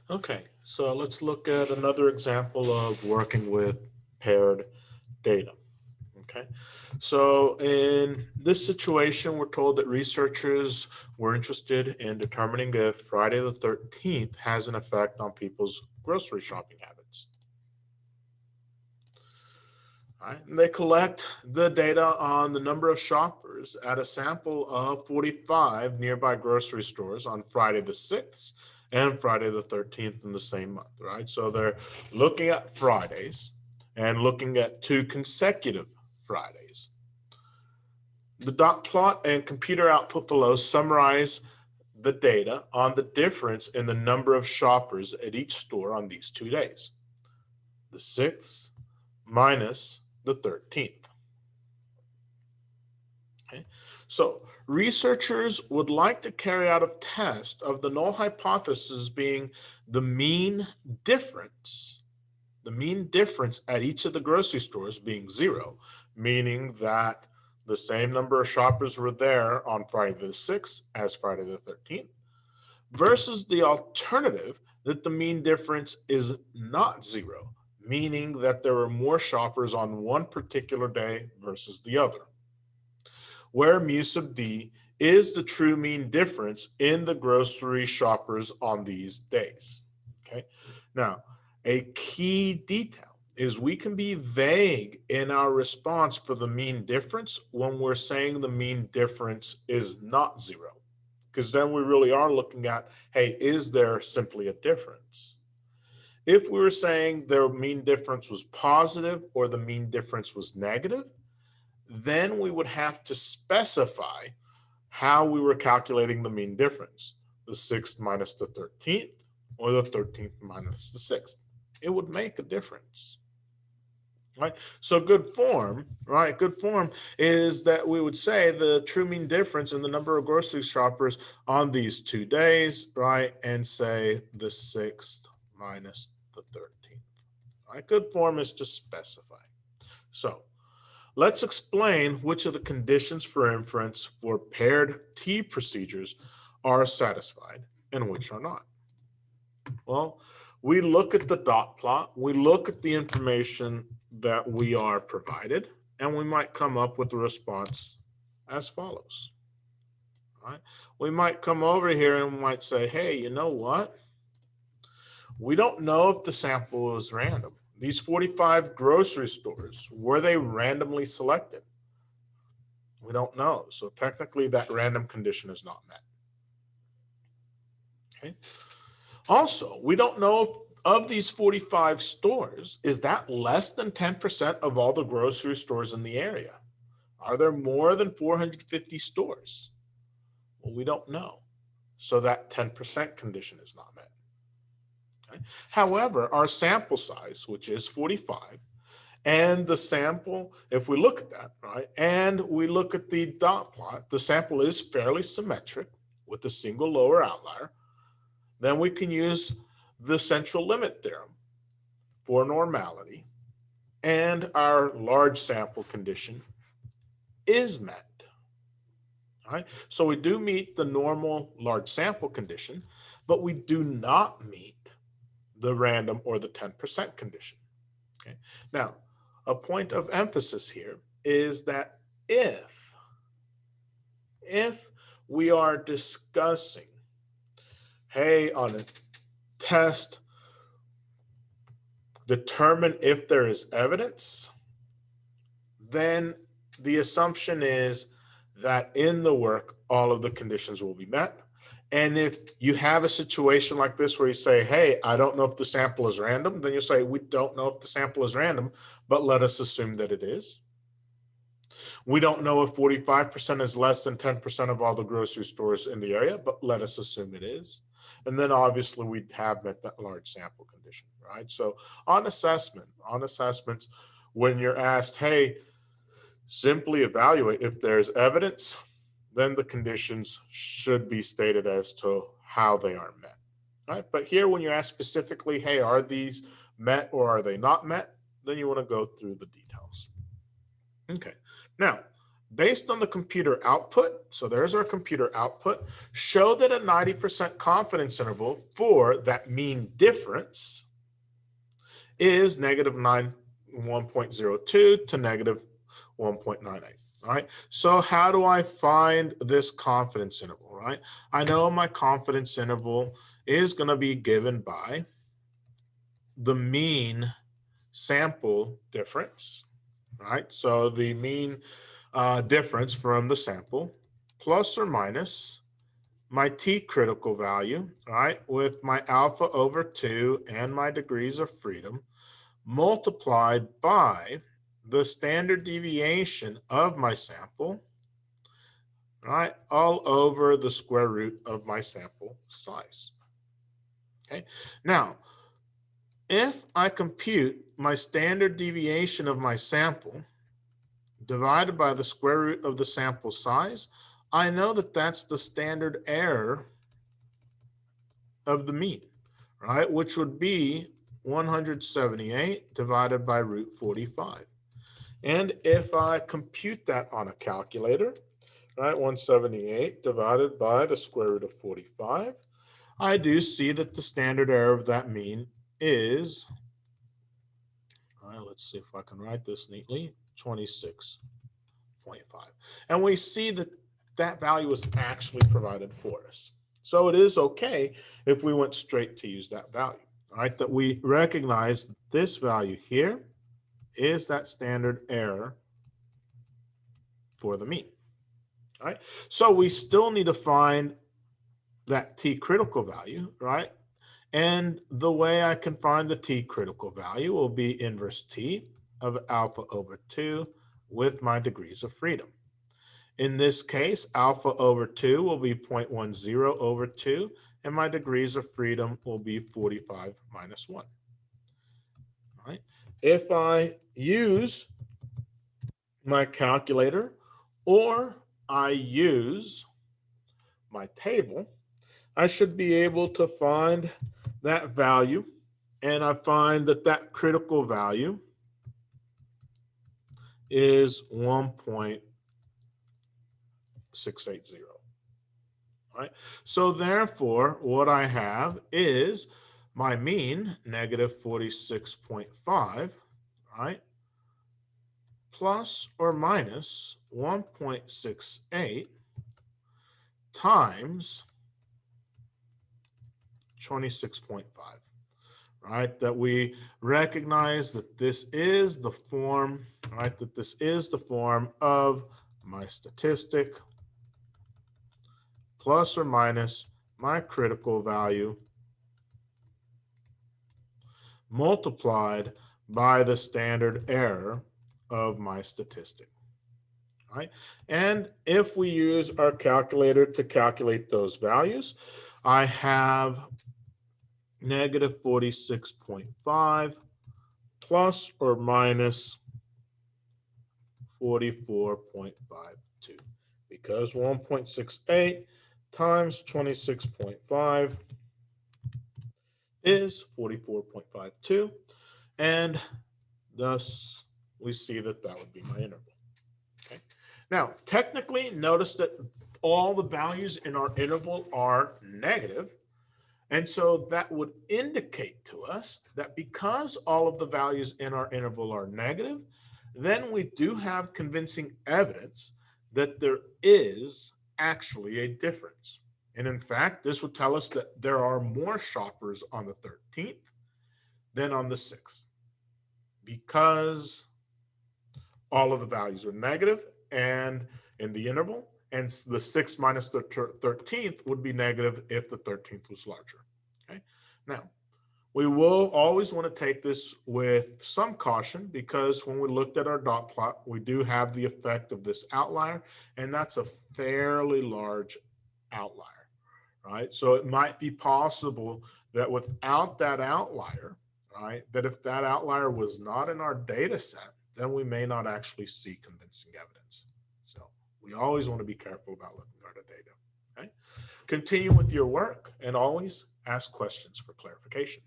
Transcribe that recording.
Okay, so let's look at another example of working with paired data. Okay, so in this situation, we're told that researchers were interested in determining if Friday the 13th has an effect on people's grocery shopping habits. Right? And they collect the data on the number of shoppers at a sample of 45 nearby grocery stores on Friday the 6th and Friday the 13th in the same month, right? So they're looking at Fridays and looking at two consecutive Fridays. The dot plot and computer output below summarize the data on the difference in the number of shoppers at each store on these 2 days. The 6th minus the 13th. Okay. So researchers would like to carry out a test of the null hypothesis being the mean difference, the mean difference at each of the grocery stores being zero, meaning that the same number of shoppers were there on Friday the 6th as Friday the 13th, versus the alternative that the mean difference is not zero, meaning that there were more shoppers on one particular day versus the other, where mu sub d is the true mean difference in the grocery shoppers on these days. Okay. Now, a key detail is we can be vague in our response for the mean difference when we're saying the mean difference is not zero, because then we really are looking at, hey, is there simply a difference? If we were saying their mean difference was positive or the mean difference was negative, then we would have to specify how we were calculating the mean difference, the 6th minus the 13th or the 13th minus the 6th. It would make a difference. Right? So good form, right? Good form is that we would say the true mean difference in the number of grocery shoppers on these 2 days, right? And say the 6th minus the 13th. Right? Good form is to specify. So let's explain which of the conditions for inference for paired T procedures are satisfied and which are not. Well, we look at the dot plot, we look at the information that we are provided, and we might come up with a response as follows. Right? We might come over here and we might say, hey, you know what? We don't know if the sample is random. These 45 grocery stores, were they randomly selected? We don't know. So technically that random condition is not met. Okay. Also, we don't know if of these 45 stores, is that less than 10% of all the grocery stores in the area? Are there more than 450 stores? Well, we don't know. So that 10% condition is not met. Okay. However, our sample size, which is 45, and the sample, if we look at that, right, and we look at the dot plot, the sample is fairly symmetric with a single lower outlier, then we can use the central limit theorem for normality, and our large sample condition is met. All right, so we do meet the normal large sample condition, but we do not meet the random or the 10% condition. Okay. Now, a point of emphasis here is that if we are discussing, hey, on a test, determine if there is evidence, then the assumption is that in the work, all of the conditions will be met. And if you have a situation like this where you say, hey, I don't know if the sample is random, then you say, we don't know if the sample is random, but let us assume that it is. We don't know if 45% is less than 10% of all the grocery stores in the area, but let us assume it is. And then obviously we have met that large sample condition, right? So on assessments, when you're asked, hey, simply evaluate if there's evidence, then the conditions should be stated as to how they are met. Right? But here, when you're asked specifically, hey, are these met or are they not met? Then you want to go through the details. Okay. Now, based on the computer output, so there's our computer output, show that a 90% confidence interval for that mean difference is negative 1.02 to negative 1.98. All right, so how do I find this confidence interval, right? I know my confidence interval is going to be given by the mean sample difference, right? So the mean difference from the sample plus or minus my t critical value, right, with my alpha over 2 and my degrees of freedom multiplied by the standard deviation of my sample, right, all over the square root of my sample size. Okay, now if I compute my standard deviation of my sample divided by the square root of the sample size, I know that that's the standard error of the mean, right, which would be 178 divided by root 45. And if I compute that on a calculator, right, 178 divided by the square root of 45, I do see that the standard error of that mean is, all right, let's see if I can write this neatly, 26.5. And we see that that value is actually provided for us. So it is okay if we went straight to use that value, all right, that we recognize that this value here is that standard error for the mean. All right, so we still need to find that t critical value, right? And the way I can find the t critical value will be inverse t of alpha over 2 with my degrees of freedom. In this case, alpha over 2 will be 0.10 over 2, and my degrees of freedom will be 45 minus 1. All right. If I use my calculator or I use my table, I should be able to find that value, and I find that that critical value is 1.680. All right, so therefore what I have is my mean negative 46.5, right, plus or minus 1.68 times 26.5, right? That we recognize that this is the form, right? That this is the form of my statistic plus or minus my critical value multiplied by the standard error of my statistic. All right, and if we use our calculator to calculate those values, I have negative 46.5 plus or minus 44.52, because 1.68 times 26.5 is 44.52, and thus we see that that would be my interval. Okay. Now, technically, notice that all the values in our interval are negative. And so that would indicate to us that because all of the values in our interval are negative, then we do have convincing evidence that there is actually a difference. And in fact, this would tell us that there are more shoppers on the 13th than on the 6th, because all of the values are negative and in the interval, and the 6th minus the 13th would be negative if the 13th was larger. Okay. Now, we will always want to take this with some caution, because when we looked at our dot plot, we do have the effect of this outlier, and that's a fairly large outlier, right? So it might be possible that without that outlier, right, that if that outlier was not in our data set, then we may not actually see convincing evidence. So we always want to be careful about looking at our data. Okay? Continue with your work, and always ask questions for clarification.